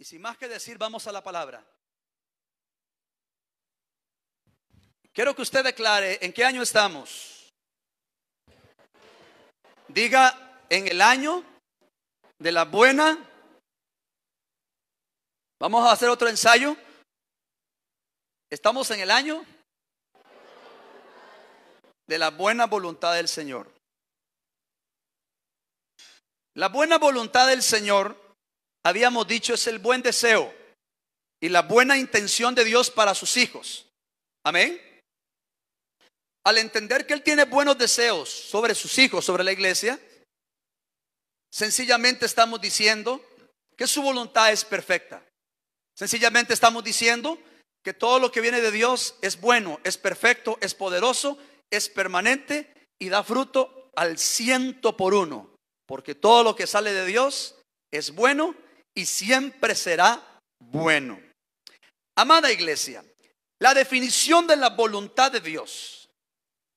sin más que decir, vamos a la palabra. Quiero que usted declare en qué año estamos. Diga, en el año de la buena. Vamos a hacer otro ensayo. Estamos en el año de la buena voluntad del Señor. La buena voluntad del Señor, habíamos dicho, es el buen deseo y la buena intención de Dios para sus hijos. Amén. Al entender que Él tiene buenos deseos sobre sus hijos, sobre la iglesia, sencillamente estamos diciendo que su voluntad es perfecta. Sencillamente estamos diciendo que todo lo que viene de Dios es bueno, es perfecto, es poderoso, es permanente y da fruto al 100%. Porque todo lo que sale de Dios es bueno y siempre será bueno. Amada iglesia, la definición de la voluntad de Dios,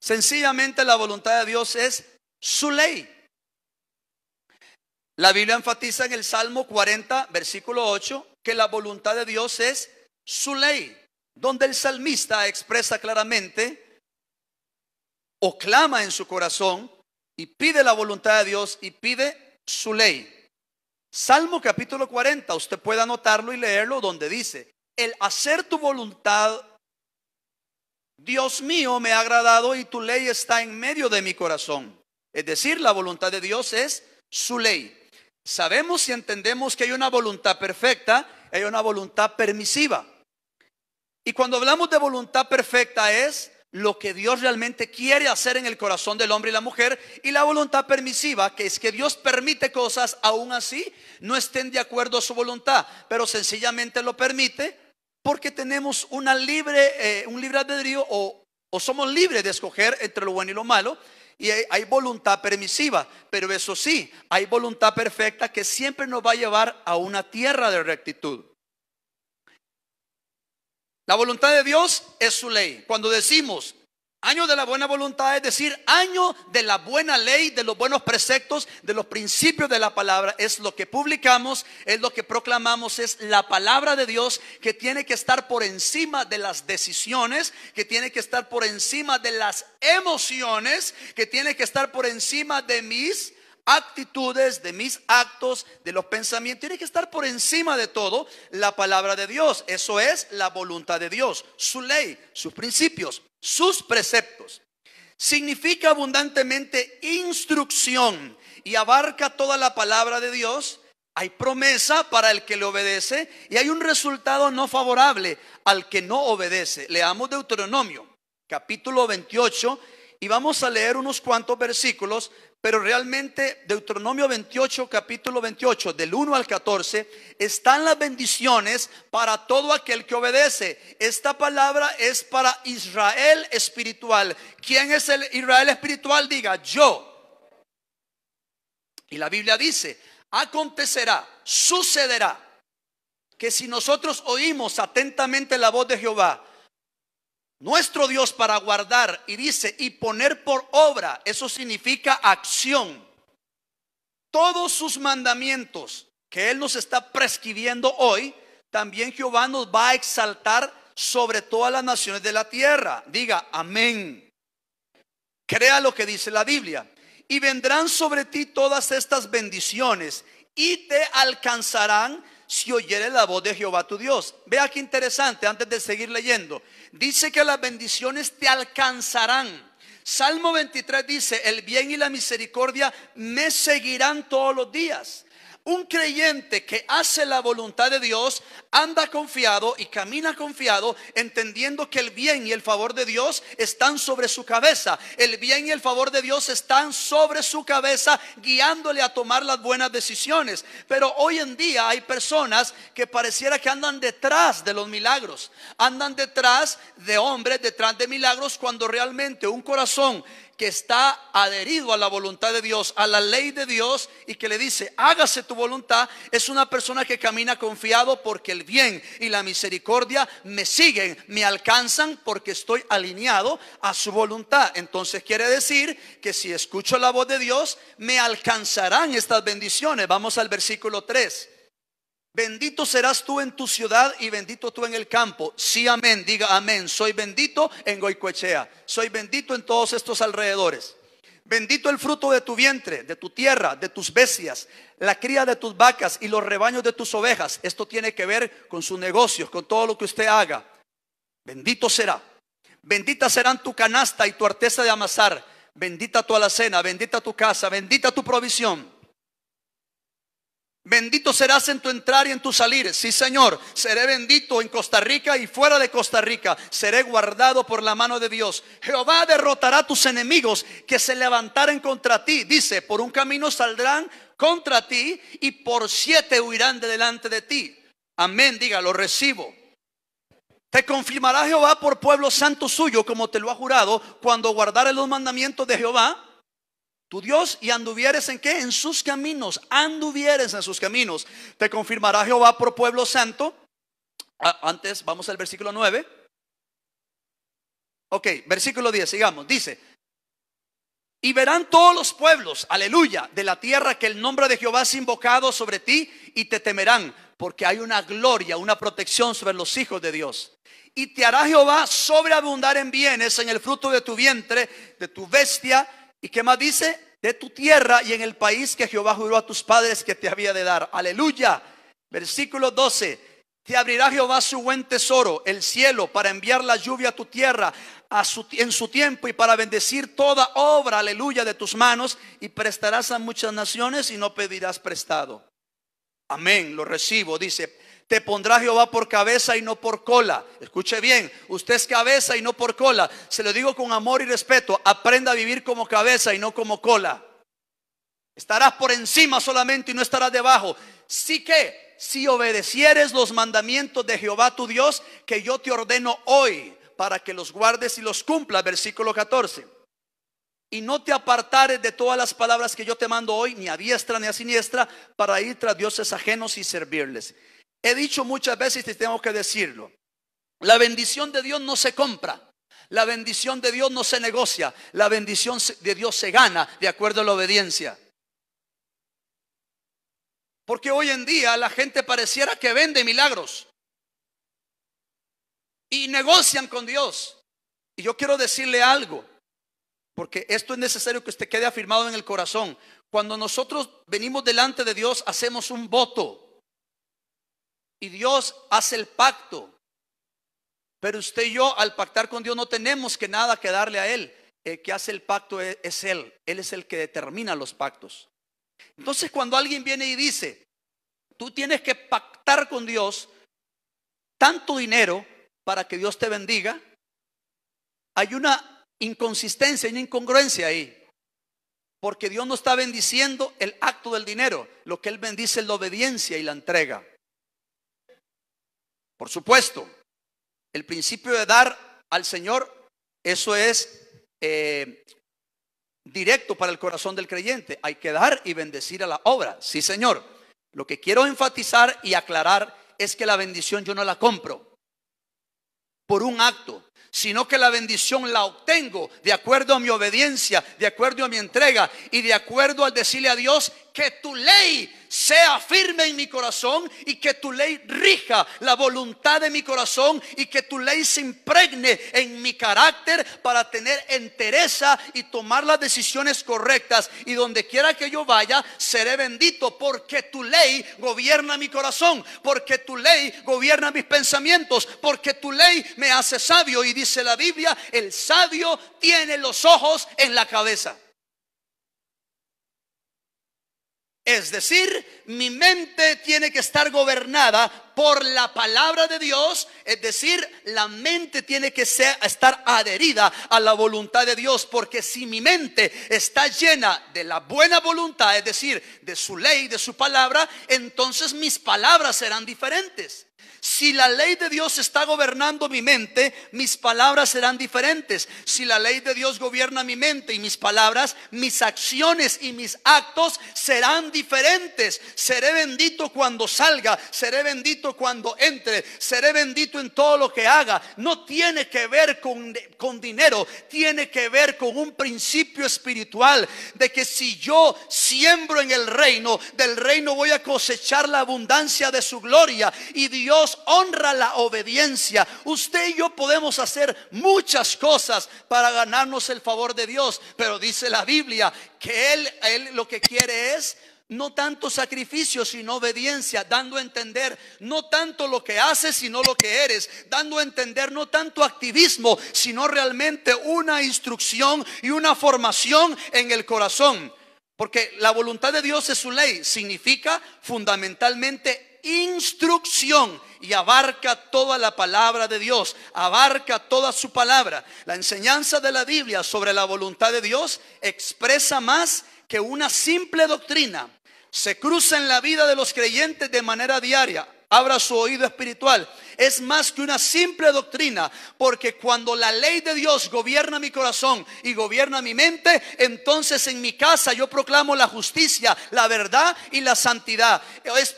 sencillamente la voluntad de Dios es su ley. La Biblia enfatiza en el Salmo 40, versículo 8, que la voluntad de Dios es su ley, donde el salmista expresa claramente o clama en su corazón y pide la voluntad de Dios y pide su ley. Salmo capítulo 40, usted puede anotarlo y leerlo, donde dice: el hacer tu voluntad, Dios mío, me ha agradado y tu ley está en medio de mi corazón. Es decir, la voluntad de Dios es su ley. Sabemos y entendemos que hay una voluntad perfecta, hay una voluntad permisiva. Y cuando hablamos de voluntad perfecta es lo que Dios realmente quiere hacer en el corazón del hombre y la mujer. Y la voluntad permisiva, que es que Dios permite cosas aún así no estén de acuerdo a su voluntad, pero sencillamente lo permite porque tenemos un libre albedrío o somos libres de escoger entre lo bueno y lo malo. Y hay voluntad permisiva, pero eso sí, hay voluntad perfecta que siempre nos va a llevar a una tierra de rectitud. La voluntad de Dios es su ley. Cuando decimos año de la buena voluntad, es decir, año de la buena ley, de los buenos preceptos, de los principios de la palabra. Es lo que publicamos, es lo que proclamamos, es la palabra de Dios que tiene que estar por encima de las decisiones, que tiene que estar por encima de las emociones, que tiene que estar por encima de mis actitudes, de mis actos, de los pensamientos. Tiene que estar por encima de todo la palabra de Dios. Eso es la voluntad de Dios, su ley, sus principios, sus preceptos. Significa abundantemente instrucción y abarca toda la palabra de Dios. Hay promesa para el que le obedece y hay un resultado no favorable al que no obedece. Leamos Deuteronomio capítulo 28 y vamos a leer unos cuantos versículos, pero realmente Deuteronomio 28, capítulo 28, del 1 al 14, están las bendiciones para todo aquel que obedece. Esta palabra es para Israel espiritual. ¿Quién es el Israel espiritual? Diga, yo. Y la Biblia dice: acontecerá, sucederá, que si nosotros oímos atentamente la voz de Jehová nuestro Dios para guardar, y dice, y poner por obra, eso significa acción, todos sus mandamientos que Él nos está prescribiendo hoy, también Jehová nos va a exaltar sobre todas las naciones de la tierra. Diga amén. Crea lo que dice la Biblia. Y vendrán sobre ti todas estas bendiciones y te alcanzarán si oyeres la voz de Jehová tu Dios. Vea qué interesante, antes de seguir leyendo. Dice que las bendiciones te alcanzarán. Salmo 23 dice: el bien y la misericordia me seguirán todos los días. Un creyente que hace la voluntad de Dios anda confiado y camina confiado, entendiendo que el bien y el favor de Dios están sobre su cabeza. El bien y el favor de Dios están sobre su cabeza, guiándole a tomar las buenas decisiones. Pero hoy en día hay personas que pareciera que andan detrás de los milagros, andan detrás de hombres, detrás de milagros, cuando realmente un corazón que está adherido a la voluntad de Dios, a la ley de Dios, y que le dice hágase tu voluntad, es una persona que camina confiado, porque el bien y la misericordia me siguen, me alcanzan, porque estoy alineado a su voluntad. Entonces quiere decir que si escucho la voz de Dios, me alcanzarán estas bendiciones. Vamos al versículo 3. Bendito serás tú en tu ciudad y bendito tú en el campo. Sí, amén, diga amén. Soy bendito en Goicoechea, soy bendito en todos estos alrededores. Bendito el fruto de tu vientre, de tu tierra, de tus bestias, la cría de tus vacas y los rebaños de tus ovejas. Esto tiene que ver con sus negocios, con todo lo que usted haga. Bendito será. Bendita serán tu canasta y tu arteza de amasar. Bendita tu alacena, bendita tu casa, bendita tu provisión. Bendito serás en tu entrar y en tu salir. Sí, Señor, seré bendito en Costa Rica y fuera de Costa Rica. Seré guardado por la mano de Dios. Jehová derrotará a tus enemigos que se levantaren contra ti. Dice, por un camino saldrán contra ti y por 7 huirán de delante de ti. Amén, diga, lo recibo. Te confirmará Jehová por pueblo santo suyo, como te lo ha jurado, cuando guardares los mandamientos de Jehová tu Dios y anduvieres ¿en qué? En sus caminos. Anduvieres en sus caminos. Te confirmará Jehová por pueblo santo. Antes, vamos al versículo 9. Ok, versículo 10, sigamos. Dice, y verán todos los pueblos, aleluya, de la tierra que el nombre de Jehová es invocado sobre ti y te temerán, porque hay una gloria, una protección sobre los hijos de Dios. Y te hará Jehová sobreabundar en bienes, en el fruto de tu vientre, de tu bestia. ¿Y qué más dice? De tu tierra y en el país que Jehová juró a tus padres que te había de dar. Aleluya. Versículo 12. Te abrirá Jehová su buen tesoro, el cielo, para enviar la lluvia a tu tierra en su tiempo y para bendecir toda obra, aleluya, de tus manos. Y prestarás a muchas naciones y no pedirás prestado. Amén, lo recibo. Dice, te pondrá Jehová por cabeza y no por cola. Escuche bien, usted es cabeza y no por cola. Se lo digo con amor y respeto. Aprenda a vivir como cabeza y no como cola. Estarás por encima solamente y no estarás debajo. Sí que, si obedecieres los mandamientos de Jehová tu Dios, que yo te ordeno hoy, para que los guardes y los cumplas. Versículo 14. Y no te apartares de todas las palabras que yo te mando hoy, ni a diestra ni a siniestra, para ir tras dioses ajenos y servirles. He dicho muchas veces y tengo que decirlo. La bendición de Dios no se compra. La bendición de Dios no se negocia. La bendición de Dios se gana de acuerdo a la obediencia. Porque hoy en día la gente pareciera que vende milagros y negocian con Dios. Y yo quiero decirle algo, porque esto es necesario que usted quede afirmado en el corazón. Cuando nosotros venimos delante de Dios, hacemos un voto. Y Dios hace el pacto. Pero usted y yo al pactar con Dios no tenemos que nada que darle a Él. El que hace el pacto es Él. Él es el que determina los pactos. Entonces cuando alguien viene y dice, tú tienes que pactar con Dios tanto dinero para que Dios te bendiga, hay una inconsistencia, una incongruencia ahí. Porque Dios no está bendiciendo el acto del dinero. Lo que Él bendice es la obediencia y la entrega. Por supuesto, el principio de dar al Señor, eso es directo para el corazón del creyente. Hay que dar y bendecir a la obra. Sí, Señor. Lo que quiero enfatizar y aclarar es que la bendición yo no la compro por un acto, sino que la bendición la obtengo de acuerdo a mi obediencia, de acuerdo a mi entrega y de acuerdo al decirle a Dios que tu ley sea firme en mi corazón y que tu ley rija la voluntad de mi corazón y que tu ley se impregne en mi carácter para tener entereza y tomar las decisiones correctas. Y donde quiera que yo vaya, seré bendito porque tu ley gobierna mi corazón, porque tu ley gobierna mis pensamientos, porque tu ley me hace sabio. Y dice la Biblia, el sabio tiene los ojos en la cabeza. Es decir, mi mente tiene que estar gobernada por la palabra de Dios. Es decir, la mente tiene que estar adherida a la voluntad de Dios. Porque si mi mente está llena de la buena voluntad, es decir, de su ley, de su palabra, entonces mis palabras serán diferentes. Si la ley de Dios está gobernando mi mente, mis palabras serán diferentes. Si la ley de Dios gobierna mi mente y mis palabras, mis acciones y mis actos serán diferentes. Seré bendito cuando salga, seré bendito cuando entre, seré bendito en todo lo que haga. No tiene que ver con dinero, tiene que ver con un principio espiritual de que si yo siembro en el reino, del reino voy a cosechar la abundancia de su gloria, y Dios honra la obediencia. Usted y yo podemos hacer muchas cosas para ganarnos el favor de Dios, pero dice la Biblia que Él lo que quiere es no tanto sacrificio, sino obediencia, dando a entender no tanto lo que haces, sino lo que eres, dando a entender no tanto activismo, sino realmente una instrucción y una formación en el corazón. Porque la voluntad de Dios es su ley, significa fundamentalmente instrucción, y abarca toda la palabra de Dios, abarca toda su palabra. La enseñanza de la Biblia sobre la voluntad de Dios expresa más que una simple doctrina. Se cruza en la vida de los creyentes de manera diaria. Abra su oído espiritual. Es más que una simple doctrina, porque cuando la ley de Dios gobierna mi corazón y gobierna mi mente, entonces en mi casa yo proclamo la justicia, la verdad y la santidad.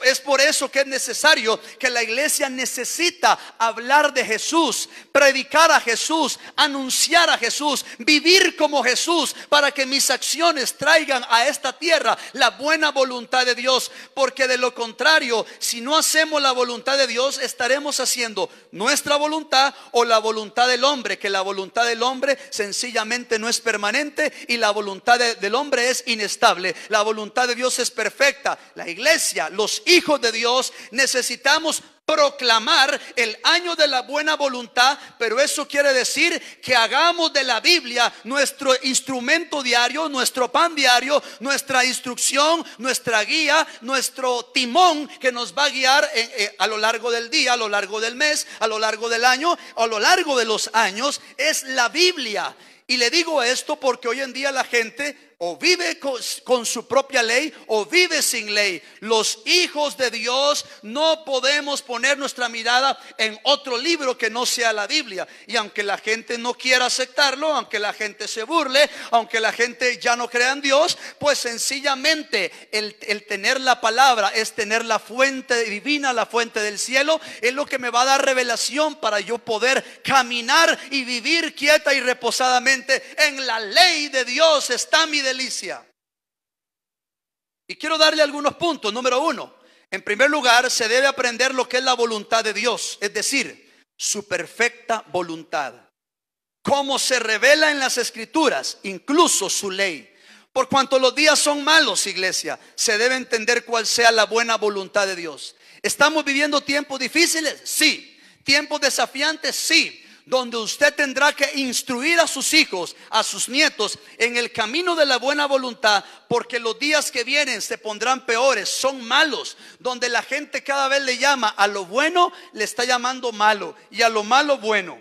Es por eso que es necesario, que la iglesia necesita hablar de Jesús, predicar a Jesús, anunciar a Jesús, vivir como Jesús, para que mis acciones traigan a esta tierra la buena voluntad de Dios. Porque de lo contrario, si no hacemos la voluntad de Dios, estaremos haciendo nuestra voluntad o la voluntad del hombre, que la voluntad del hombre sencillamente no es permanente y la voluntad del hombre es inestable. La voluntad de Dios es perfecta. La iglesia, los hijos de Dios, necesitamos proclamar el año de la buena voluntad, pero eso quiere decir que hagamos de la Biblia nuestro instrumento diario, nuestro pan diario, nuestra instrucción, nuestra guía, nuestro timón que nos va a guiar a lo largo del día, a lo largo del mes, a lo largo del año, a lo largo de los años. Es la Biblia. Y le digo esto porque hoy en día la gente o vive con su propia ley o vive sin ley. Los hijos de Dios no podemos poner nuestra mirada en otro libro que no sea la Biblia. Y aunque la gente no quiera aceptarlo, aunque la gente se burle, aunque la gente ya no crea en Dios, pues sencillamente el tener la palabra es tener la fuente divina, la fuente del cielo. Es lo que me va a dar revelación para yo poder caminar y vivir quieta y reposadamente. En la ley de Dios está mi delicia. Y quiero darle algunos puntos. Número uno, en primer lugar, se debe aprender lo que es la voluntad de Dios, es decir, su perfecta voluntad, cómo se revela en las escrituras, incluso su ley. Por cuanto los días son malos, iglesia, se debe entender cuál sea la buena voluntad de Dios. ¿Estamos viviendo tiempos difíciles? Sí. ¿Tiempos desafiantes? Sí. Donde usted tendrá que instruir a sus hijos, a sus nietos, en el camino de la buena voluntad, porque los días que vienen se pondrán peores, son malos, donde la gente cada vez le llama a lo bueno, le está llamando malo, y a lo malo bueno.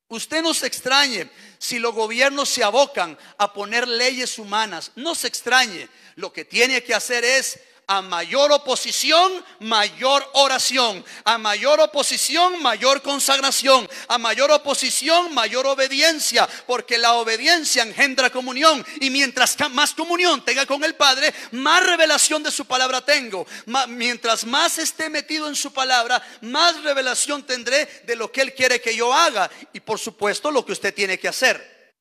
Usted no se extrañe si los gobiernos se abocan a poner leyes humanas, no se extrañe. Lo que tiene que hacer es: a mayor oposición, mayor oración. A mayor oposición, mayor consagración. A mayor oposición, mayor obediencia. Porque la obediencia engendra comunión. Y mientras más comunión tenga con el Padre, más revelación de su palabra tengo. Mientras más esté metido en su palabra, más revelación tendré de lo que Él quiere que yo haga. Y por supuesto lo que usted tiene que hacer.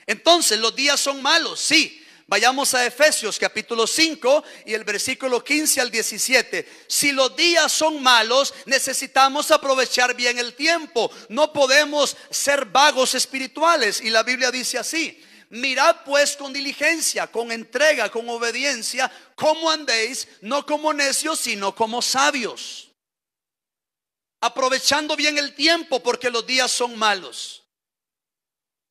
Entonces, los días son malos, sí. Vayamos a Efesios capítulo 5 y el versículo 15 al 17. Si los días son malos, necesitamos aprovechar bien el tiempo. No podemos ser vagos espirituales. Y la Biblia dice así: mirad pues con diligencia, con entrega, con obediencia, cómo andéis, no como necios, sino como sabios, aprovechando bien el tiempo, porque los días son malos.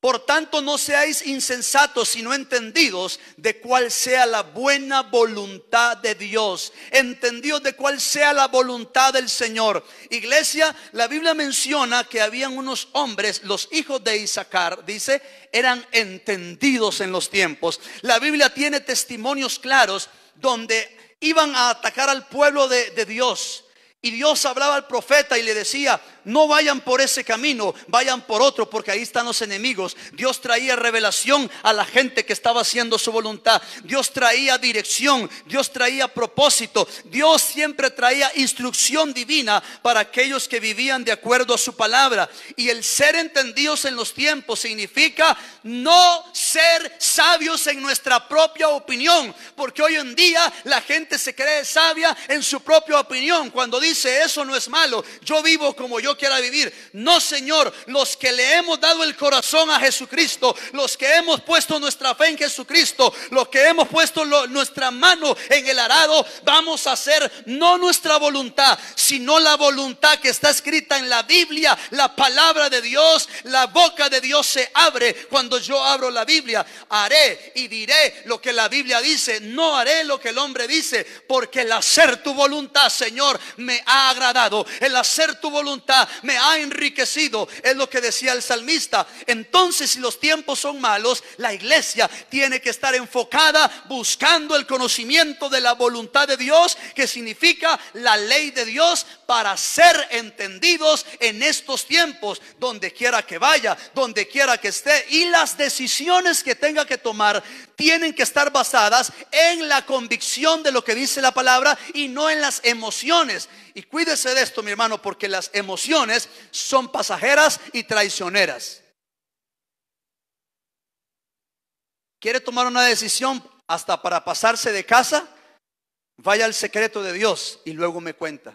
Por tanto, no seáis insensatos, sino entendidos de cuál sea la buena voluntad de Dios. Entendidos de cuál sea la voluntad del Señor. Iglesia, la Biblia menciona que habían unos hombres, los hijos de Isaacar, dice, eran entendidos en los tiempos. La Biblia tiene testimonios claros donde iban a atacar al pueblo de Dios. Y Dios hablaba al profeta y le decía: no vayan por ese camino, vayan por otro, porque ahí están los enemigos. Dios traía revelación a la gente que estaba haciendo su voluntad. Dios traía dirección, Dios traía propósito. Dios siempre traía instrucción divina para aquellos que vivían de acuerdo a su palabra. Y el ser entendidos en los tiempos significa no ser sabios en nuestra propia opinión, porque hoy en día la gente se cree sabia en su propia opinión. Cuando dice: eso no es malo, yo vivo como yo quiera vivir. No, Señor, los que le hemos dado el corazón a Jesucristo, los que hemos puesto nuestra fe en Jesucristo, los que hemos puesto nuestra mano en el arado, vamos a hacer no nuestra voluntad, sino la voluntad que está escrita en la Biblia, la palabra de Dios. La boca de Dios se abre cuando yo abro la Biblia. Haré y diré lo que la Biblia dice, no haré lo que el hombre dice, porque el hacer tu voluntad, Señor, me ha agradado. El hacer tu voluntad me ha enriquecido, es lo que decía el salmista. Entonces, si los tiempos son malos, la iglesia tiene que estar enfocada buscando el conocimiento de la voluntad de Dios, que significa la ley de Dios, para ser entendidos en estos tiempos, donde quiera que vaya, donde quiera que esté. Y las decisiones que tenga que tomar tienen que estar basadas en la convicción de lo que dice la palabra y no en las emociones. Y cuídese de esto, mi hermano, porque las emociones son pasajeras y traicioneras. ¿Quiere tomar una decisión hasta para pasarse de casa? Vaya al secreto de Dios y luego me cuenta.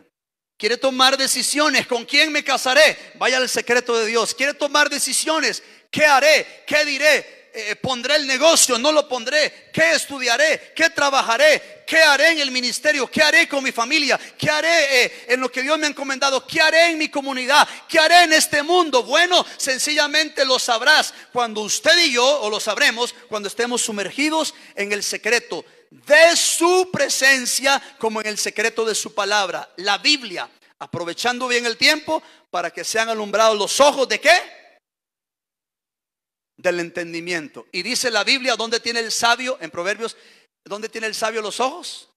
¿Quiere tomar decisiones? ¿Con quién me casaré? Vaya al secreto de Dios. ¿Quiere tomar decisiones? ¿Qué haré? ¿Qué diré? ¿Pondré el negocio? ¿No lo pondré? ¿Qué estudiaré? ¿Qué trabajaré? ¿Qué haré en el ministerio? ¿Qué haré con mi familia? ¿Qué haré en lo que Dios me ha encomendado? ¿Qué haré en mi comunidad? ¿Qué haré en este mundo? Bueno, sencillamente lo sabrás cuando usted y yo, o lo sabremos cuando estemos sumergidos en el secreto de su presencia, como en el secreto de su palabra, la Biblia, aprovechando bien el tiempo para que sean alumbrados los ojos ¿de qué? Del entendimiento. Y dice la Biblia: ¿dónde tiene el sabio? En Proverbios, ¿dónde tiene el sabio los ojos?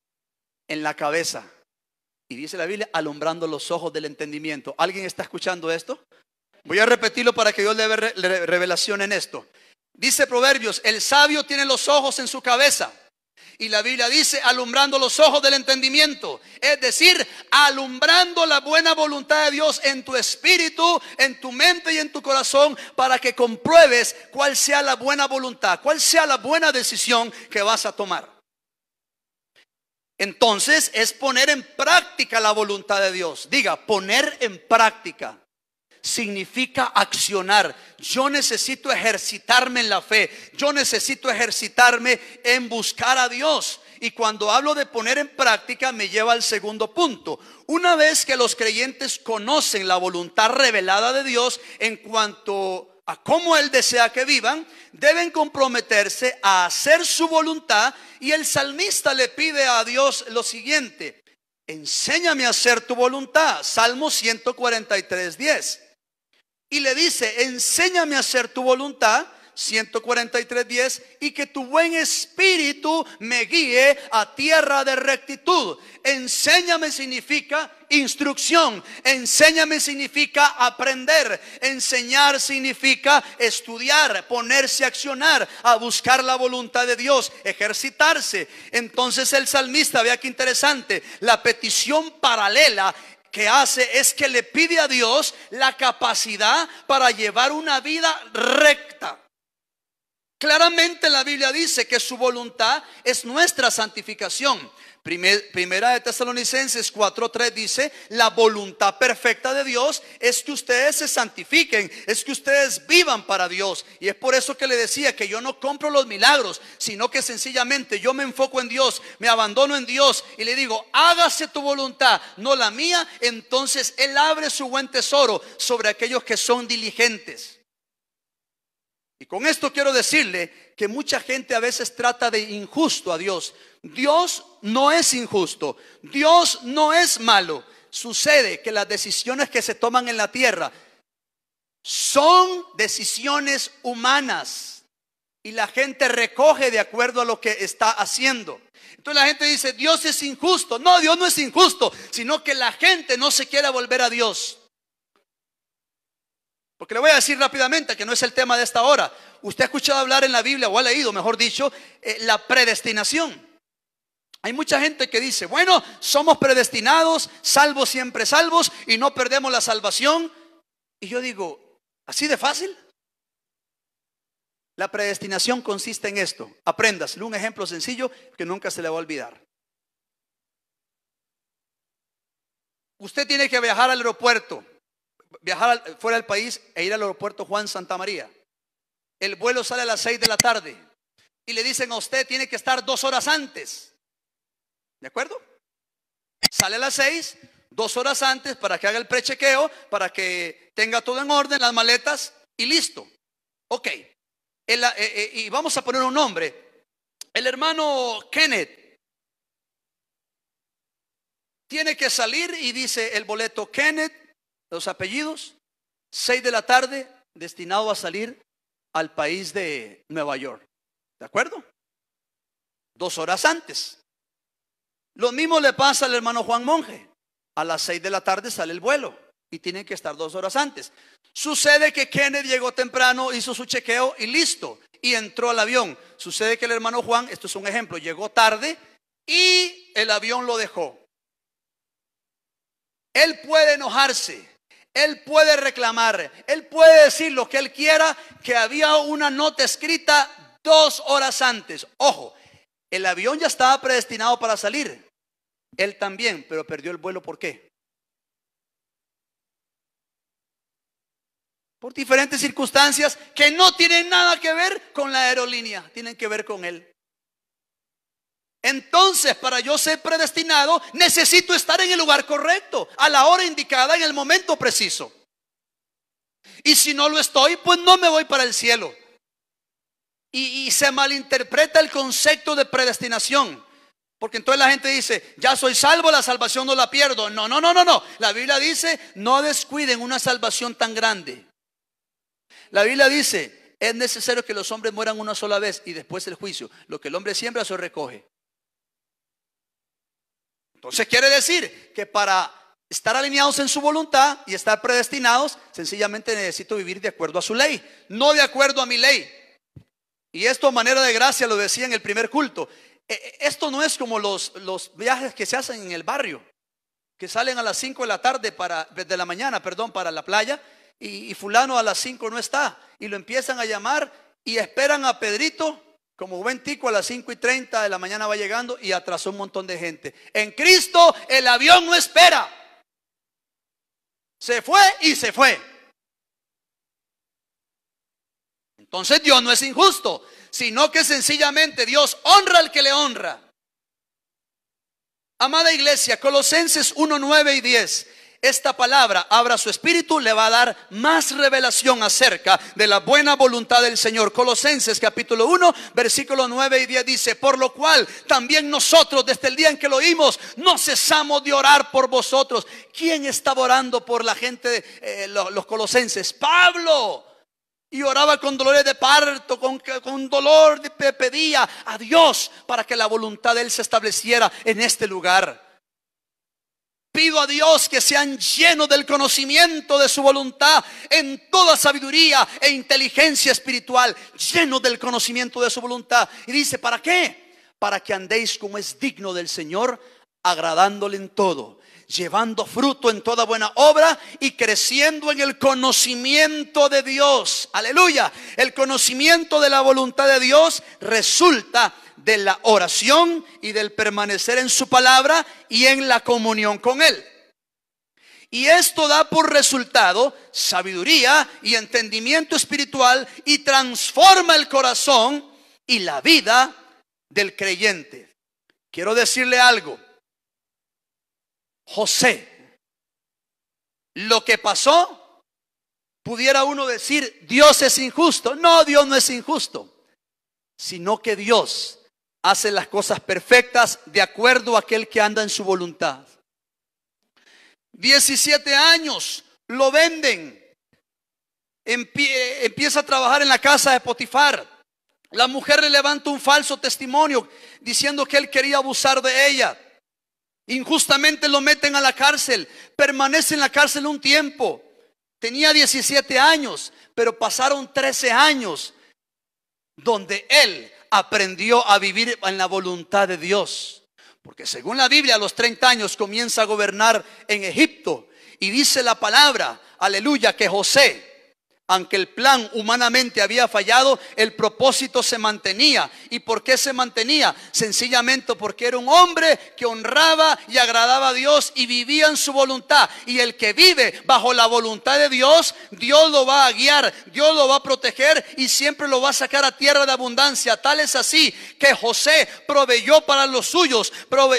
En la cabeza. Y dice la Biblia: alumbrando los ojos del entendimiento. ¿Alguien está escuchando esto? Voy a repetirlo para que Dios le dé revelación en esto. Dice Proverbios: el sabio tiene los ojos en su cabeza. Y la Biblia dice: alumbrando los ojos del entendimiento. Es decir, alumbrando la buena voluntad de Dios en tu espíritu, en tu mente y en tu corazón, para que compruebes cuál sea la buena voluntad, cuál sea la buena decisión que vas a tomar. Entonces es poner en práctica la voluntad de Dios. Diga: poner en práctica. Significa accionar. Yo necesito ejercitarme en la fe. Yo necesito ejercitarme en buscar a Dios. Y cuando hablo de poner en práctica, me lleva al segundo punto. Una vez que los creyentes conocen la voluntad revelada de Dios en cuanto a cómo Él desea que vivan, deben comprometerse a hacer su voluntad. Y el salmista le pide a Dios lo siguiente: enséñame a hacer tu voluntad. Salmo 143:10. Y le dice: enséñame a hacer tu voluntad, 143:10, y que tu buen espíritu me guíe a tierra de rectitud. Enséñame significa instrucción. Enséñame significa aprender. Enseñar significa estudiar, ponerse a accionar, a buscar la voluntad de Dios, ejercitarse. Entonces el salmista, vea qué interesante, la petición paralela que hace es que le pide a Dios la capacidad para llevar una vida recta. Claramente la Biblia dice que su voluntad es nuestra santificación. Primera de Tesalonicenses 4:3 dice: la voluntad perfecta de Dios es que ustedes se santifiquen, es que ustedes vivan para Dios. Y es por eso que le decía que yo no compro los milagros, sino que sencillamente yo me enfoco en Dios, me abandono en Dios y le digo: hágase tu voluntad, no la mía. Entonces Él abre su buen tesoro sobre aquellos que son diligentes. Y con esto quiero decirle que mucha gente a veces trata de injusto a Dios. Dios no es injusto, Dios no es malo. Sucede que las decisiones que se toman en la tierra son decisiones humanas. y la gente recoge de acuerdo a lo que está haciendo. Entonces la gente dice, Dios es injusto. No, Dios no es injusto, sino que la gente no se quiere volver a Dios. Porque le voy a decir rápidamente que no es el tema de esta hora. Usted ha escuchado hablar en la Biblia, o ha leído, mejor dicho, la predestinación. Hay mucha gente que dice, bueno, somos predestinados, salvos siempre salvos, y no perdemos la salvación. Y yo digo, ¿así de fácil? La predestinación consiste en esto. Apréndaselo, un ejemplo sencillo que nunca se le va a olvidar. Usted tiene que viajar al aeropuerto, viajar fuera del país e ir al aeropuerto Juan Santa María. El vuelo sale a las 6 de la tarde y le dicen a usted, tiene que estar 2 horas antes. ¿De acuerdo? Sale a las 6, 2 horas antes para que haga el prechequeo, para que tenga todo en orden, las maletas y listo. Ok. Y vamos a poner un nombre. El hermano Kenneth tiene que salir y dice el boleto Kenneth, los apellidos, 6 de la tarde, destinado a salir al país de Nueva York. ¿De acuerdo? 2 horas antes. Lo mismo le pasa al hermano Juan Monje. A las 6 de la tarde sale el vuelo y tienen que estar 2 horas antes. Sucede que Kenneth llegó temprano, hizo su chequeo y listo, y entró al avión. Sucede que el hermano Juan, esto es un ejemplo, llegó tarde y el avión lo dejó. Él puede enojarse, él puede reclamar, él puede decir lo que él quiera, que había una nota escrita 2 horas antes. Ojo, el avión ya estaba predestinado para salir. Él también, pero perdió el vuelo. ¿Por qué? Por diferentes circunstancias que no tienen nada que ver con la aerolínea, tienen que ver con él. Entonces, para yo ser predestinado, necesito estar en el lugar correcto, a la hora indicada, en el momento preciso. Y si no lo estoy, pues no me voy para el cielo. Y se malinterpreta el concepto de predestinación. Porque entonces la gente dice, ya soy salvo, la salvación no la pierdo. No. La Biblia dice, no descuiden una salvación tan grande. La Biblia dice, es necesario que los hombres mueran una sola vez y después el juicio. Lo que el hombre siembra, eso recoge. Entonces quiere decir que para estar alineados en su voluntad y estar predestinados, sencillamente necesito vivir de acuerdo a su ley, no de acuerdo a mi ley. Y esto a manera de gracia lo decía en el primer culto. Esto no es como los viajes que se hacen en el barrio, que salen a las 5 de la tarde de la mañana, para la playa, y fulano a las 5 no está, y lo empiezan a llamar y esperan a Pedrito, como buen tico, a las 5:30 de la mañana va llegando y atrasó un montón de gente. En Cristo el avión no espera. Se fue y se fue. Entonces Dios no es injusto, sino que sencillamente Dios honra al que le honra. Amada iglesia, Colosenses 1, 9 y 10. Esta palabra, abra su espíritu, le va a dar más revelación acerca de la buena voluntad del Señor. Colosenses capítulo 1, versículos 9 y 10 dice: por lo cual también nosotros, desde el día en que lo oímos, no cesamos de orar por vosotros. ¿Quién estaba orando por la gente, los colosenses? Pablo. Y oraba con dolores de parto, con dolor, pedía a Dios para que la voluntad de Él se estableciera en este lugar. Pido a Dios que sean llenos del conocimiento de su voluntad en toda sabiduría e inteligencia espiritual, llenos del conocimiento de su voluntad. Y dice, ¿para qué? Para que andéis como es digno del Señor, agradándole en todo, llevando fruto en toda buena obra y creciendo en el conocimiento de Dios. Aleluya. El conocimiento de la voluntad de Dios resulta de la oración y del permanecer en su palabra y en la comunión con Él. Y esto da por resultado sabiduría y entendimiento espiritual y transforma el corazón y la vida del creyente. Quiero decirle algo. José, lo que pasó, pudiera uno decir, Dios es injusto. No, Dios no es injusto, sino que Dios hace las cosas perfectas de acuerdo a aquel que anda en su voluntad. 17 años, lo venden, empieza a trabajar en la casa de Potifar. La mujer le levanta un falso testimonio diciendo que él quería abusar de ella. Injustamente lo meten a la cárcel. Permanece en la cárcel un tiempo. Tenía 17 años, pero pasaron 13 años donde él aprendió a vivir en la voluntad de Dios. Porque según la Biblia, a los 30 años comienza a gobernar en Egipto. Y dice la palabra, aleluya, que José, aunque el plan humanamente había fallado, el propósito se mantenía. ¿Y por qué se mantenía? Sencillamente porque era un hombre que honraba y agradaba a Dios y vivía en su voluntad. Y el que vive bajo la voluntad de Dios, Dios lo va a guiar, Dios lo va a proteger y siempre lo va a sacar a tierra de abundancia. Tal es así que José proveyó para los suyos.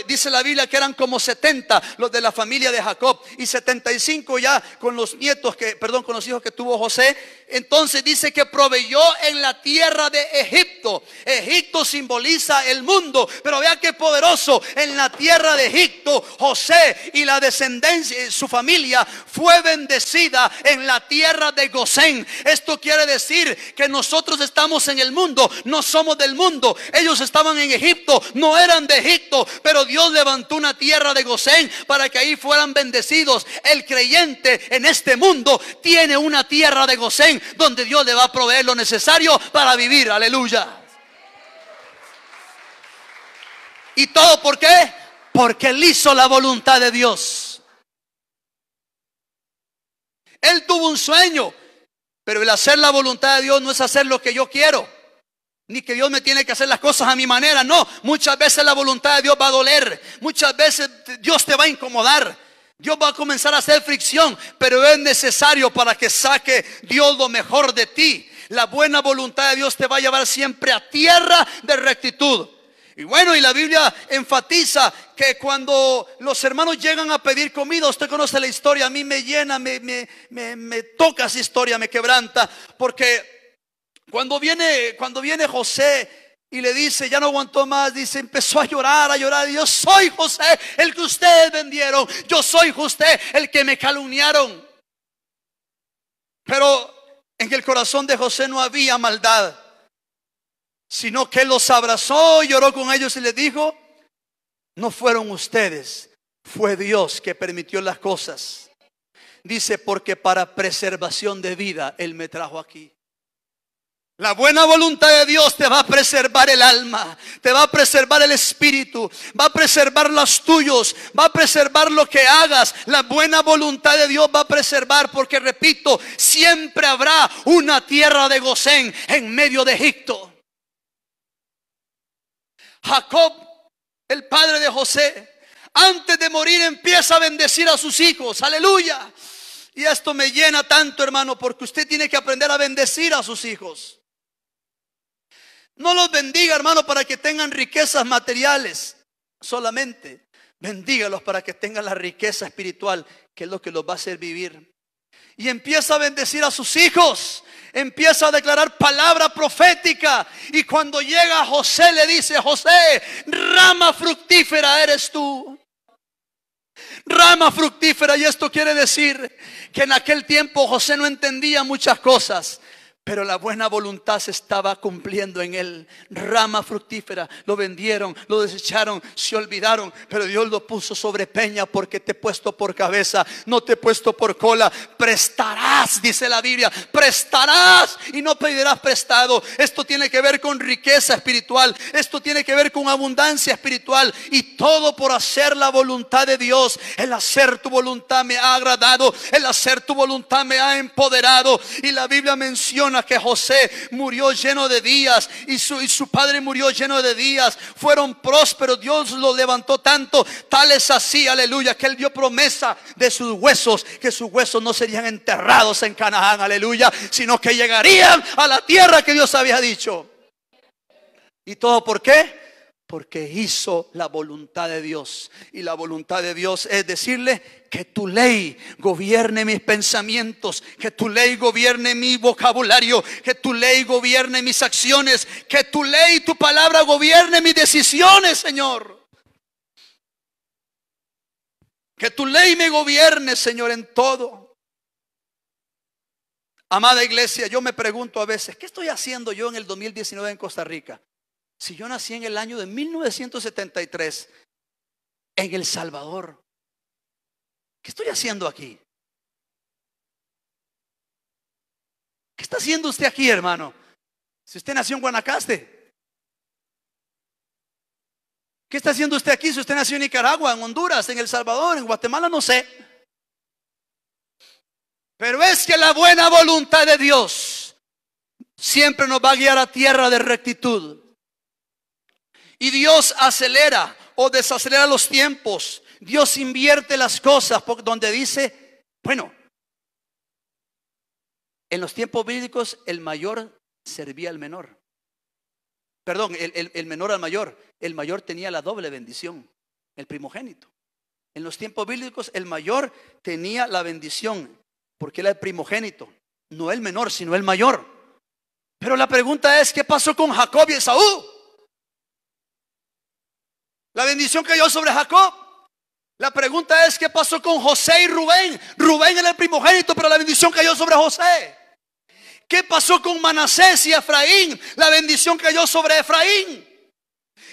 Dice la Biblia que eran como 70 los de la familia de Jacob y 75 ya con los nietos con los hijos que tuvo José. Entonces dice que proveyó en la tierra de Egipto. Egipto simboliza el mundo, pero vea qué poderoso. En la tierra de Egipto, José y la descendencia, su familia fue bendecida en la tierra de Gosén. Esto quiere decir que nosotros estamos en el mundo, no somos del mundo. Ellos estaban en Egipto, no eran de Egipto, pero Dios levantó una tierra de Gosén para que ahí fueran bendecidos. El creyente en este mundo tiene una tierra de Gosén donde Dios le va a proveer lo necesario para vivir. Aleluya. ¿Y todo por qué? Porque él hizo la voluntad de Dios. Él tuvo un sueño, pero el hacer la voluntad de Dios no es hacer lo que yo quiero, ni que Dios me tiene que hacer las cosas a mi manera. No, muchas veces la voluntad de Dios va a doler, muchas veces Dios te va a incomodar, Dios va a comenzar a hacer fricción, pero es necesario para que saque Dios lo mejor de ti. La buena voluntad de Dios te va a llevar siempre a tierra de rectitud. Y bueno, y la Biblia enfatiza que cuando los hermanos llegan a pedir comida, usted conoce la historia, a mí me llena, me toca esa historia, me quebranta, porque cuando viene José y le dice, ya no aguantó más, dice, empezó a llorar, yo soy José, el que ustedes vendieron, yo soy José, el que me calumniaron. Pero en el corazón de José no había maldad, sino que él los abrazó, lloró con ellos y les dijo, no fueron ustedes, fue Dios que permitió las cosas. Dice, porque para preservación de vida Él me trajo aquí. La buena voluntad de Dios te va a preservar el alma, te va a preservar el espíritu, va a preservar los tuyos, va a preservar lo que hagas. La buena voluntad de Dios va a preservar, porque repito, siempre habrá una tierra de Gosén en medio de Egipto. Jacob, el padre de José, antes de morir empieza a bendecir a sus hijos. Aleluya. Y esto me llena tanto, hermano, porque usted tiene que aprender a bendecir a sus hijos. No los bendiga, hermano, para que tengan riquezas materiales solamente. Bendígalos para que tengan la riqueza espiritual, que es lo que los va a hacer vivir. Y empieza a bendecir a sus hijos. Empieza a declarar palabra profética. Y cuando llega José, le dice, José, rama fructífera eres tú. Rama fructífera. Y esto quiere decir que en aquel tiempo José no entendía muchas cosas, pero la buena voluntad se estaba cumpliendo en él. Rama fructífera. Lo vendieron, lo desecharon, se olvidaron, pero Dios lo puso sobre peña, porque te he puesto por cabeza, no te he puesto por cola. Prestarás, dice la Biblia, prestarás y no pedirás prestado. Esto tiene que ver con riqueza espiritual, esto tiene que ver con abundancia espiritual, y todo por hacer la voluntad de Dios. El hacer tu voluntad me ha agradado, el hacer tu voluntad me ha empoderado. Y la Biblia menciona que José murió lleno de días y su padre murió lleno de días. Fueron prósperos, Dios lo levantó tanto, tal es así, aleluya, que él dio promesa de sus huesos, que sus huesos no serían enterrados en Canaán, aleluya, sino que llegarían a la tierra que Dios había dicho. ¿Y todo por qué? Porque hizo la voluntad de Dios. Y la voluntad de Dios es decirle, que tu ley gobierne mis pensamientos, que tu ley gobierne mi vocabulario, que tu ley gobierne mis acciones, que tu ley, tu palabra gobierne mis decisiones, Señor. Que tu ley me gobierne, Señor, en todo. Amada iglesia, yo me pregunto a veces, ¿qué estoy haciendo yo en el 2019 en Costa Rica? Si yo nací en el año de 1973 en El Salvador, ¿qué estoy haciendo aquí? ¿Qué está haciendo usted aquí, hermano? Si usted nació en Guanacaste, ¿qué está haciendo usted aquí? Si usted nació en Nicaragua, en Honduras, en El Salvador, en Guatemala, no sé. Pero es que la buena voluntad de Dios siempre nos va a guiar a tierra de rectitud. Y Dios acelera o desacelera los tiempos. Dios invierte las cosas donde dice, bueno, en los tiempos bíblicos el mayor servía al menor. Perdón, el menor al mayor. El mayor tenía la doble bendición, el primogénito. En los tiempos bíblicos el mayor tenía la bendición porque era el primogénito, no el menor, sino el mayor. Pero la pregunta es, ¿qué pasó con Jacob y Esaú? La bendición cayó sobre Jacob. La pregunta es, ¿qué pasó con José y Rubén? Rubén era el primogénito, pero la bendición cayó sobre José. ¿Qué pasó con Manasés y Efraín? La bendición cayó sobre Efraín.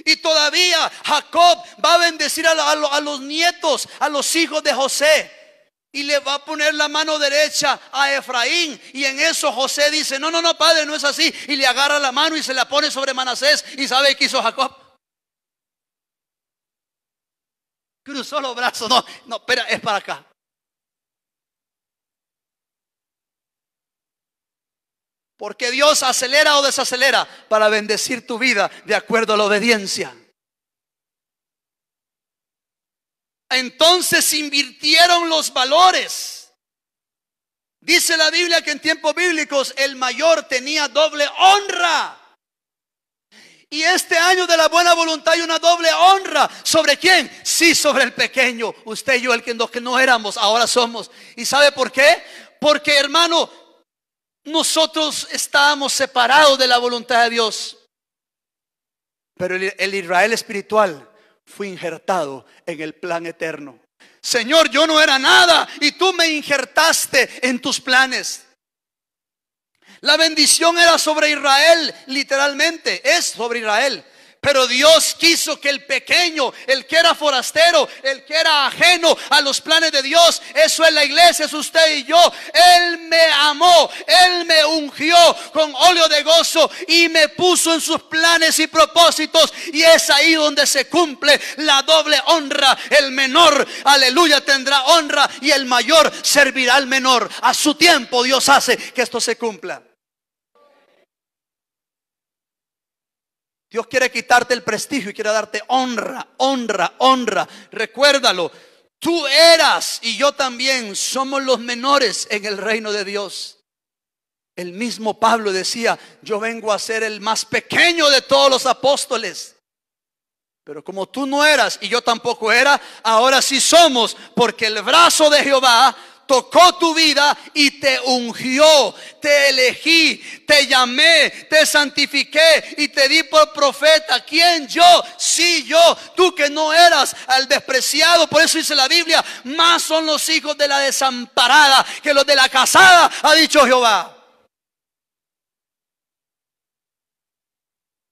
Y todavía Jacob va a bendecir a los nietos, a los hijos de José. Y le va a poner la mano derecha a Efraín. Y en eso José dice, no, padre, no es así. Y le agarra la mano y se la pone sobre Manasés. ¿Y sabe qué hizo Jacob? Cruzó los brazos. No, espera, es para acá. Porque Dios acelera o desacelera para bendecir tu vida de acuerdo a la obediencia. Entonces invirtieron los valores. Dice la Biblia que en tiempos bíblicos el mayor tenía doble honra. Y este año de la buena voluntad hay una doble honra. ¿Sobre quién? Sí, sobre el pequeño. Usted y yo, el que no éramos, ahora somos. ¿Y sabe por qué? Porque, hermano, nosotros estábamos separados de la voluntad de Dios. Pero el Israel espiritual fue injertado en el plan eterno. Señor, yo no era nada y tú me injertaste en tus planes. La bendición era sobre Israel, literalmente, es sobre Israel. Pero Dios quiso que el pequeño, el que era forastero, el que era ajeno a los planes de Dios, eso es la iglesia, es usted y yo. Él me amó, Él me ungió con óleo de gozo y me puso en sus planes y propósitos. Y es ahí donde se cumple la doble honra. El menor, aleluya, tendrá honra y el mayor servirá al menor. A su tiempo Dios hace que esto se cumpla. Dios quiere quitarte el prestigio y quiere darte honra, honra, honra. Recuérdalo, tú eras y yo también somos los menores en el reino de Dios. El mismo Pablo decía, yo vengo a ser el más pequeño de todos los apóstoles. Pero como tú no eras y yo tampoco era, ahora sí somos, porque el brazo de Jehová tocó tu vida y te ungió, te elegí, te llamé, te santifiqué y te di por profeta. ¿Quién? Yo, sí, yo, tú que no eras al despreciado. Por eso dice la Biblia, más son los hijos de la desamparada que los de la casada, ha dicho Jehová.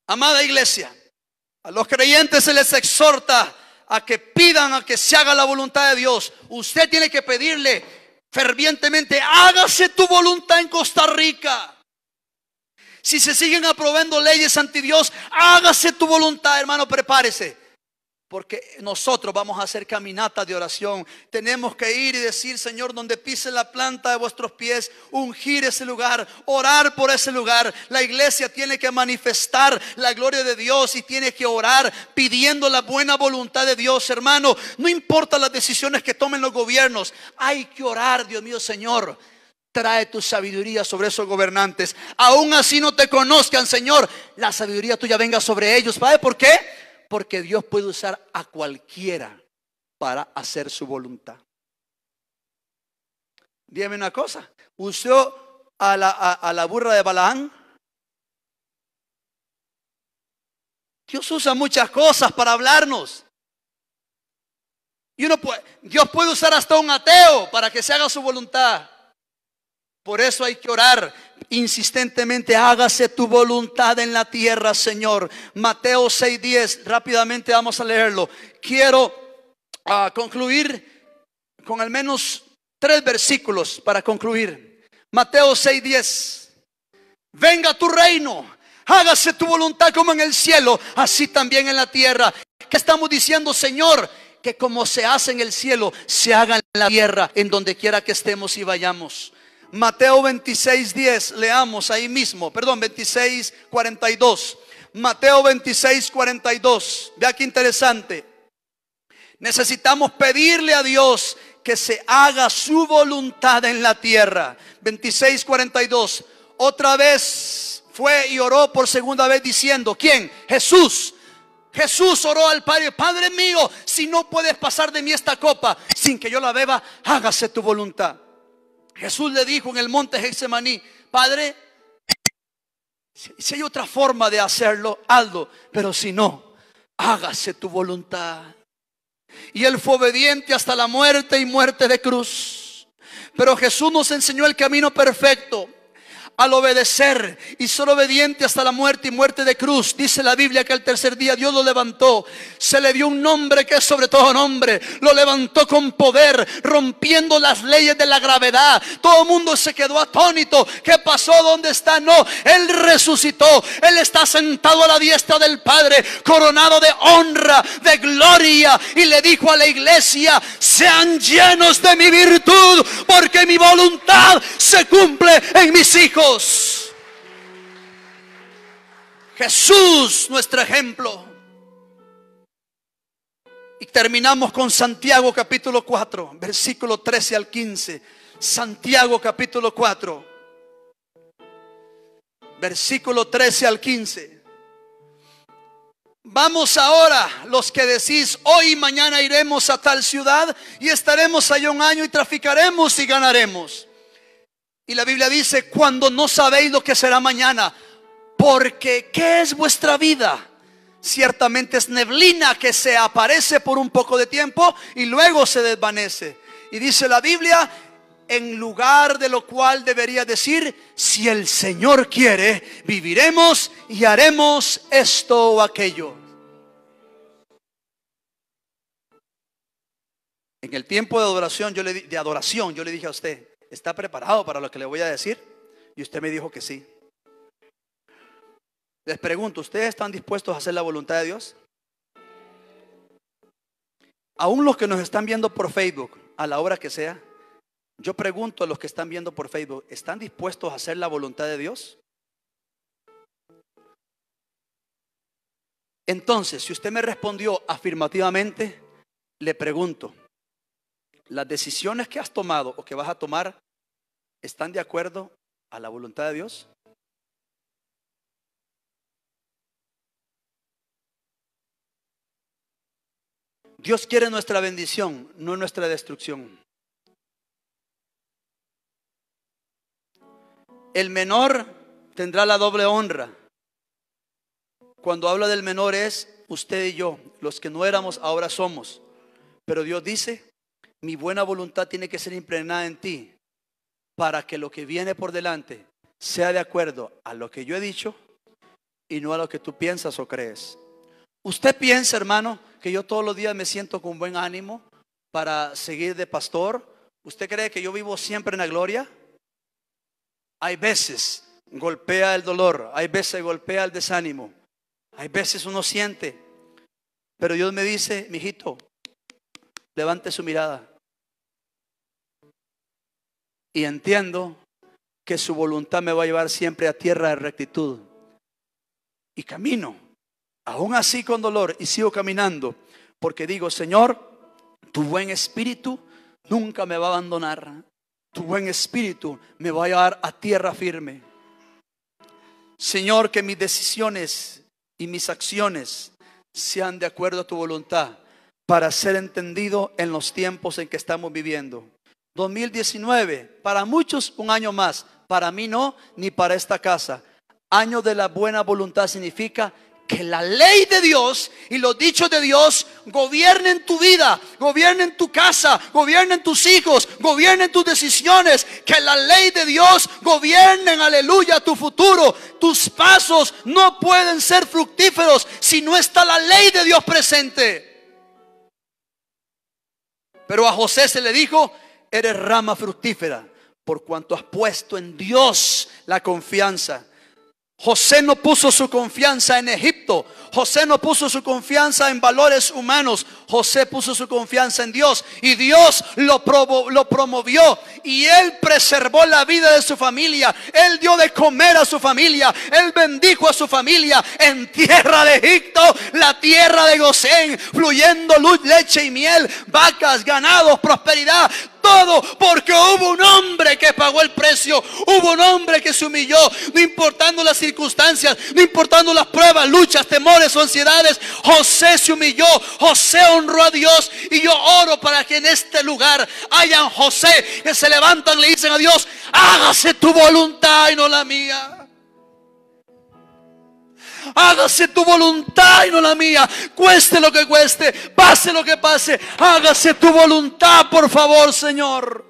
Amada iglesia, a los creyentes se les exhorta a que pidan, a que se haga la voluntad de Dios. Usted tiene que pedirle fervientemente, hágase tu voluntad en Costa Rica. Si se siguen aprobando leyes anti Dios, hágase tu voluntad, hermano, prepárese. Porque nosotros vamos a hacer caminata de oración. Tenemos que ir y decir, Señor, donde pise la planta de vuestros pies, ungir ese lugar, orar por ese lugar. La iglesia tiene que manifestar la gloria de Dios y tiene que orar pidiendo la buena voluntad de Dios, hermano. No importa las decisiones que tomen los gobiernos, hay que orar, Dios mío, Señor, trae tu sabiduría sobre esos gobernantes. Aún así no te conozcan, Señor, la sabiduría tuya venga sobre ellos. ¿Sabe por qué? Porque Dios puede usar a cualquiera para hacer su voluntad. Dígame una cosa, usó a la burra de Balaán. Dios usa muchas cosas para hablarnos. Y Dios puede usar hasta un ateo para que se haga su voluntad. Por eso hay que orar insistentemente: hágase tu voluntad en la tierra, Señor. Mateo 6:10, rápidamente vamos a leerlo. Quiero concluir con al menos 3 versículos para concluir. Mateo 6:10. Venga tu reino, hágase tu voluntad como en el cielo, así también en la tierra. ¿Qué estamos diciendo, Señor? Que como se hace en el cielo, se haga en la tierra, en donde quiera que estemos y vayamos. Mateo 26:10, leamos ahí mismo, 26:42. Mateo 26:42. Vea qué interesante. Necesitamos pedirle a Dios que se haga su voluntad en la tierra. 26:42. Otra vez fue y oró por segunda vez diciendo, ¿quién? Jesús. Jesús oró al Padre: Padre mío, si no puedes pasar de mí esta copa sin que yo la beba, hágase tu voluntad. Jesús le dijo en el monte Getsemaní: Padre, si hay otra forma de hacerlo, hazlo, pero si no, hágase tu voluntad. Y él fue obediente hasta la muerte, y muerte de cruz. Pero Jesús nos enseñó el camino perfecto al obedecer y ser obediente hasta la muerte y muerte de cruz. Dice la Biblia que al tercer día Dios lo levantó, se le dio un nombre que es sobre todo nombre, lo levantó con poder, rompiendo las leyes de la gravedad. Todo el mundo se quedó atónito. ¿Qué pasó? ¿Dónde está? No, Él resucitó. Él está sentado a la diestra del Padre, coronado de honra, de gloria, y le dijo a la iglesia: sean llenos de mi virtud, porque mi voluntad se cumple en mis hijos. Jesús, nuestro ejemplo. Y terminamos con Santiago capítulo 4, versículo 13 al 15. Santiago capítulo 4, versículo 13 al 15. Vamos ahora, los que decís: hoy y mañana iremos a tal ciudad y estaremos allá un año y traficaremos y ganaremos. Y la Biblia dice: cuando no sabéis lo que será mañana, porque ¿qué es vuestra vida? Ciertamente es neblina que se aparece por un poco de tiempo y luego se desvanece. Y dice la Biblia: en lugar de lo cual debería decir: si el Señor quiere, viviremos y haremos esto o aquello. En el tiempo de adoración yo le dije a usted: ¿está preparado para lo que le voy a decir? Y usted me dijo que sí. Les pregunto: ¿ustedes están dispuestos a hacer la voluntad de Dios? Aún los que nos están viendo por Facebook, a la hora que sea, yo pregunto a los que están viendo por Facebook: ¿están dispuestos a hacer la voluntad de Dios? Entonces, si usted me respondió afirmativamente, le pregunto: ¿las decisiones que has tomado o que vas a tomar están de acuerdo a la voluntad de Dios? Dios quiere nuestra bendición, no nuestra destrucción. El menor tendrá la doble honra. Cuando habla del menor es usted y yo, los que no éramos ahora somos. Pero Dios dice: mi buena voluntad tiene que ser impregnada en ti, para que lo que viene por delante sea de acuerdo a lo que yo he dicho y no a lo que tú piensas o crees. Usted piensa, hermano, que yo todos los días me siento con buen ánimo para seguir de pastor. ¿Usted cree que yo vivo siempre en la gloria? Hay veces golpea el dolor, hay veces golpea el desánimo, hay veces uno siente, pero Dios me dice: mijito, levante su mirada. Y entiendo que su voluntad me va a llevar siempre a tierra de rectitud. Y camino, aún así con dolor, y sigo caminando, porque digo: Señor, tu buen espíritu nunca me va a abandonar. Tu buen espíritu me va a llevar a tierra firme. Señor, que mis decisiones y mis acciones sean de acuerdo a tu voluntad, para ser entendido en los tiempos en que estamos viviendo. 2019, para muchos un año más, para mí no, ni para esta casa. Año de la buena voluntad significa que la ley de Dios y los dichos de Dios gobiernen tu vida, gobiernen tu casa, gobiernen tus hijos, gobiernen tus decisiones. Que la ley de Dios gobierne, aleluya, tu futuro. Tus pasos no pueden ser fructíferos si no está la ley de Dios presente. Pero a José se le dijo: eres rama fructífera por cuanto has puesto en Dios la confianza. José no puso su confianza en Egipto. José no puso su confianza en valores humanos. José puso su confianza en Dios. Y Dios lo promovió. Y él preservó la vida de su familia. Él dio de comer a su familia. Él bendijo a su familia en tierra de Egipto, la tierra de Gosén, fluyendo luz, leche y miel, vacas, ganados, prosperidad. Todo porque hubo un hombre que pagó el precio. Hubo un hombre que se humilló, no importando las circunstancias, no importando las pruebas, luchas, temores o ansiedades. José se humilló, José honró a Dios. Y yo oro para que en este lugar hayan José que se levantan y le dicen a Dios: hágase tu voluntad y no la mía. Hágase tu voluntad y no la mía. Cueste lo que cueste, pase lo que pase, hágase tu voluntad, por favor, Señor.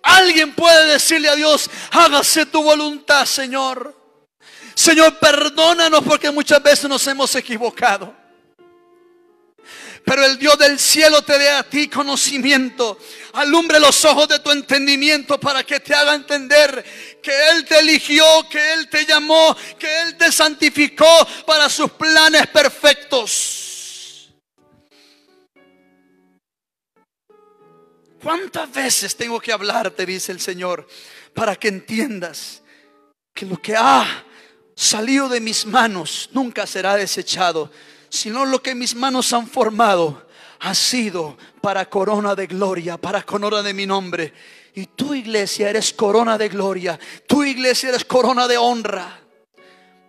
Alguien puede decirle a Dios: hágase tu voluntad, Señor. Señor, perdónanos porque muchas veces nos hemos equivocado. Pero el Dios del cielo te dé a ti conocimiento, alumbre los ojos de tu entendimiento para que te haga entender que Él te eligió, que Él te llamó, que Él te santificó para sus planes perfectos. ¿Cuántas veces tengo que hablarte, dice el Señor, para que entiendas que lo que ha salido de mis manos nunca será desechado, sino lo que mis manos han formado ha sido para corona de gloria, para corona de mi nombre. Y tu iglesia eres corona de gloria, tu iglesia eres corona de honra.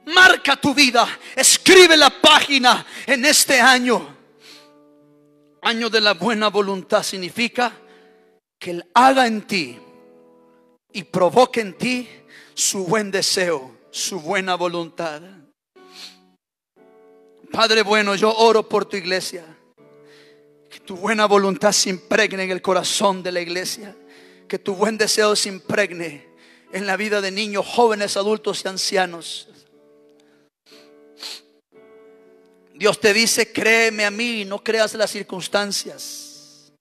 Marca tu vida, escribe la página en este año. Año de la buena voluntad significa que Él haga en ti y provoque en ti su buen deseo, su buena voluntad. Padre bueno, yo oro por tu iglesia. Que tu buena voluntad se impregne en el corazón de la iglesia. Que tu buen deseo se impregne en la vida de niños, jóvenes, adultos y ancianos. Dios te dice: créeme a mí, no creas las circunstancias.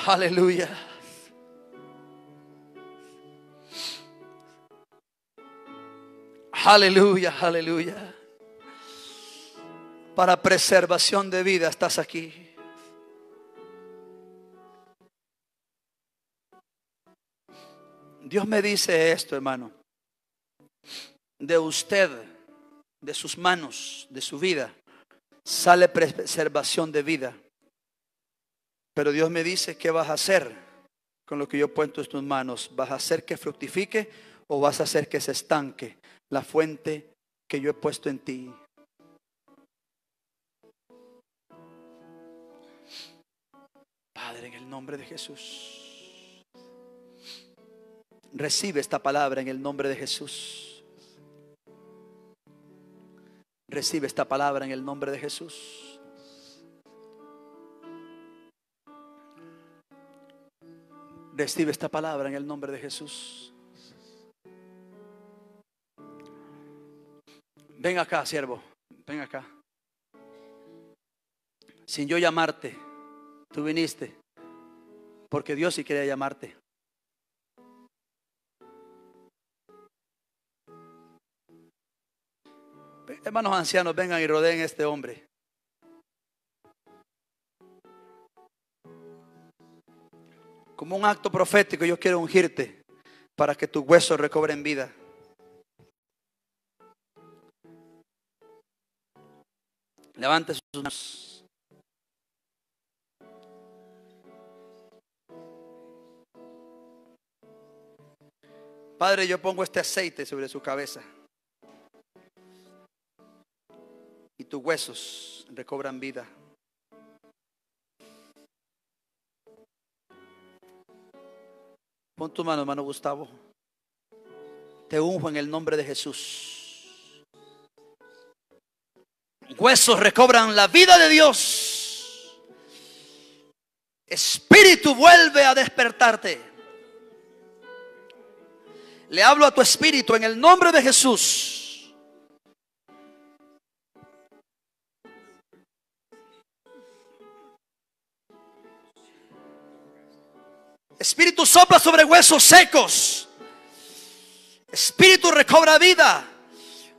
Aleluya. Aleluya, aleluya. Para preservación de vida estás aquí. Dios me dice esto, hermano: de usted, de sus manos, de su vida, sale preservación de vida. Pero Dios me dice: ¿qué vas a hacer con lo que yo he puesto en tus manos? ¿Vas a hacer que fructifique o vas a hacer que se estanque la fuente que yo he puesto en ti? Padre, en el nombre de Jesús, recibe esta palabra en el nombre de Jesús. Recibe esta palabra en el nombre de Jesús. Recibe esta palabra en el nombre de Jesús. Ven acá, siervo, ven acá. Sin yo llamarte, tú viniste porque Dios sí quería llamarte. Hermanos ancianos, vengan y rodeen a este hombre. Como un acto profético, yo quiero ungirte para que tus huesos recobren vida. Levante sus manos. Padre, yo pongo este aceite sobre su cabeza y tus huesos recobran vida. Pon tu mano, hermano Gustavo. te unjo en el nombre de Jesús. Huesos recobran la vida de Dios. Espíritu, vuelve a despertarte. Le hablo a tu espíritu en el nombre de Jesús. Espíritu, sopla sobre huesos secos. Espíritu, recobra vida.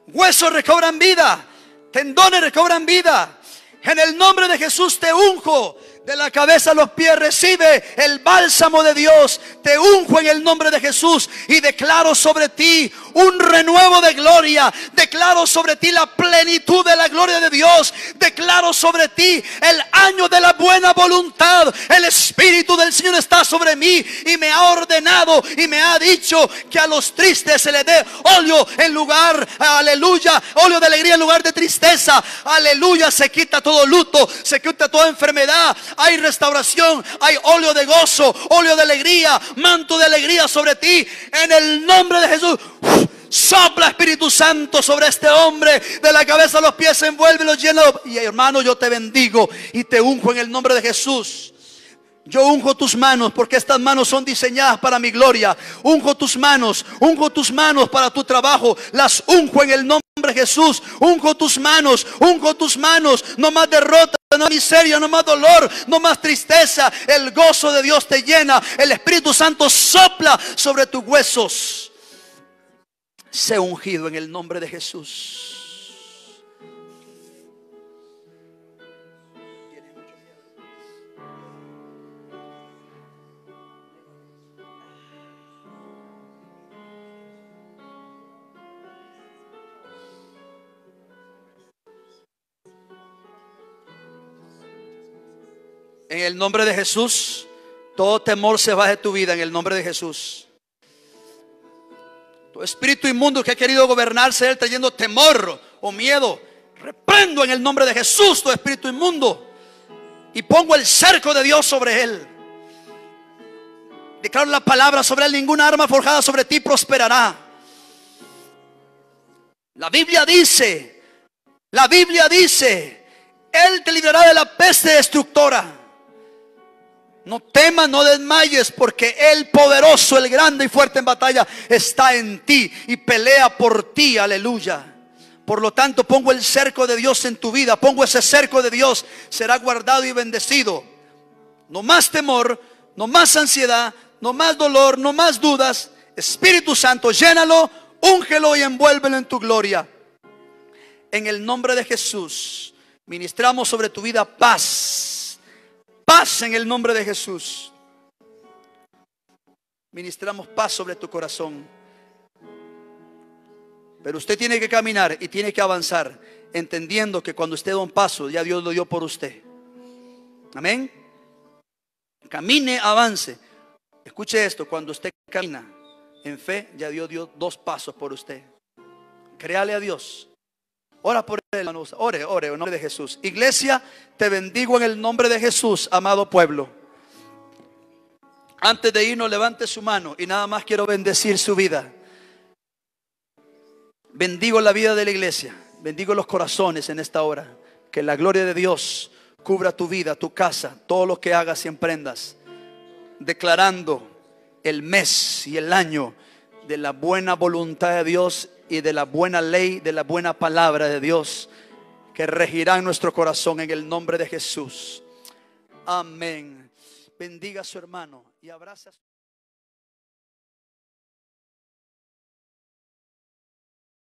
Huesos recobran vida. Tendones recobran vida. En el nombre de Jesús te unjo. De la cabeza a los pies recibe el bálsamo de Dios. Te unjo en el nombre de Jesús y declaro sobre ti un renuevo de gloria. Declaro sobre ti la plenitud de la gloria de Dios. Declaro sobre ti el año de la buena voluntad. El Espíritu del Señor está sobre mí y me ha ordenado y me ha dicho que a los tristes se les dé óleo en lugar, aleluya, óleo de alegría en lugar de tristeza. Aleluya, se quita todo luto, se quita toda enfermedad. Hay restauración, hay óleo de gozo, óleo de alegría, manto de alegría sobre ti. En el nombre de Jesús, sopla Espíritu Santo sobre este hombre. De la cabeza a los pies, envuélvelo, llénalo. Y hermano, yo te bendigo y te unjo en el nombre de Jesús. Yo unjo tus manos porque estas manos son diseñadas para mi gloria. Unjo tus manos para tu trabajo. Las unjo en el nombre de Jesús. Unjo tus manos. No más derrota, no más miseria, no más dolor, no más tristeza. El gozo de Dios te llena. El Espíritu Santo sopla sobre tus huesos. Sé ungido en el nombre de Jesús. En el nombre de Jesús, todo temor se va de tu vida en el nombre de Jesús. Tu espíritu inmundo que ha querido gobernarse él trayendo temor o miedo, reprendo en el nombre de Jesús tu espíritu inmundo y pongo el cerco de Dios sobre él. Declaro la palabra sobre él: ninguna arma forjada sobre ti prosperará. La Biblia dice, él te librará de la peste destructora. No temas, no desmayes, porque el poderoso, el grande y fuerte en batalla está en ti y pelea por ti, aleluya. Por lo tanto, pongo el cerco de Dios en tu vida. Pongo ese cerco de Dios, será guardado y bendecido. No más temor, no más ansiedad, no más dolor, no más dudas. Espíritu Santo, llénalo, úngelo y envuélvelo en tu gloria. En el nombre de Jesús, ministramos sobre tu vida paz. Paz en el nombre de Jesús. Ministramos paz sobre tu corazón. Pero usted tiene que caminar y tiene que avanzar, entendiendo que cuando usted da un paso, ya Dios lo dio por usted. Amén. Camine, avance. Escuche esto: cuando usted camina en fe, ya Dios dio 2 pasos por usted. Créale a Dios. Ora por él, hermanos. Ore en nombre de Jesús. Iglesia, te bendigo en el nombre de Jesús, amado pueblo. Antes de irnos, levante su mano y nada más quiero bendecir su vida. Bendigo la vida de la iglesia. Bendigo los corazones en esta hora. Que la gloria de Dios cubra tu vida, tu casa, todo lo que hagas y emprendas. Declarando el mes y el año de la buena voluntad de Dios y de la buena ley, de la buena palabra de Dios, que regirá en nuestro corazón en el nombre de Jesús. Amén. Bendiga a su hermano y abraza a su